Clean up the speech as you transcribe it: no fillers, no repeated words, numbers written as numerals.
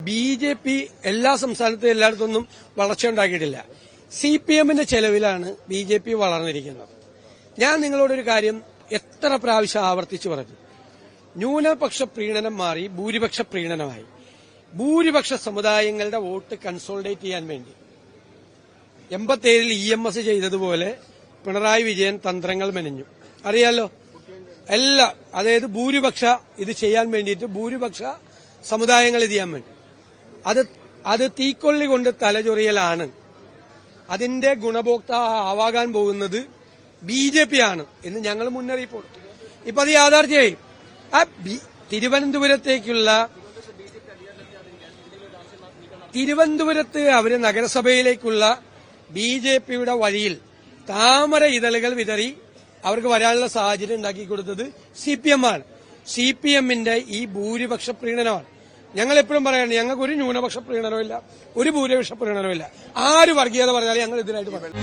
BJP എല്ലാ സംസ്ഥാനത്തും എല്ലായിടത്തൊന്നും വളർച്ചയുണ്ടാക്കിയിട്ടില്ല. CPMന്റെ ചെലവിലാണ് BJP വളർന്നിരിക്കുന്നത്. ഞാൻ നിങ്ങളോടൊരു കാര്യം എത്ര പ്രാവശ്യം ആവർത്തിച്ചു പറഞ്ഞു. ന്യൂനപക്ഷ പ്രീണനം മാറി ഭൂരിപക്ഷ പ്രീണനമായി. ഭൂരിപക്ഷ സമുദായങ്ങളുടെ വോട്ട് കൺസോളിഡേറ്റ് ചെയ്യാൻ വേണ്ടി 87-ൽ EMS ചെയ്തതുപോലെ പിണറായി വിജയൻ തന്ത്രങ്ങൾ മെനഞ്ഞു. അറിയാലോ, അതായത് ഭൂരിപക്ഷ ഇത് ചെയ്യാൻ വേണ്ടിയിട്ട് ഭൂരിപക്ഷ സമുദായങ്ങൾ ഇത് ചെയ്യാൻ വേണ്ടി അത് തീക്കൊള്ളി കൊണ്ട് തലചൊറിയലാണ്. അതിന്റെ ഗുണഭോക്താവാകാൻ പോകുന്നത് BJP ആണ് എന്ന് ഞങ്ങൾ മുന്നറിയിപ്പ് കൊടുത്തു. ഇപ്പൊ അത് യാഥാർത്ഥ്യമായി. തിരുവനന്തപുരത്ത് അവര് നഗരസഭയിലേക്കുള്ള BJPയുടെ വഴിയിൽ താമര ഇതളുകൾ വിതറി അവർക്ക് വരാനുള്ള സാഹചര്യം ഉണ്ടാക്കി കൊടുത്തത് CPM ആണ്. CPMന്റെ ഈ ഭൂരിപക്ഷ പ്രീണനമാണ്. ഞങ്ങൾ എപ്പോഴും പറയാണ്, ഞങ്ങൾക്ക് ഒരു ന്യൂനപക്ഷ പ്രീണനമില്ല, ഒരു ഭൂരിപക്ഷ പ്രീണനമില്ല. ആര് വർഗീയത പറഞ്ഞാലും ഞങ്ങൾ ഇതിനായിട്ട് പറയണം.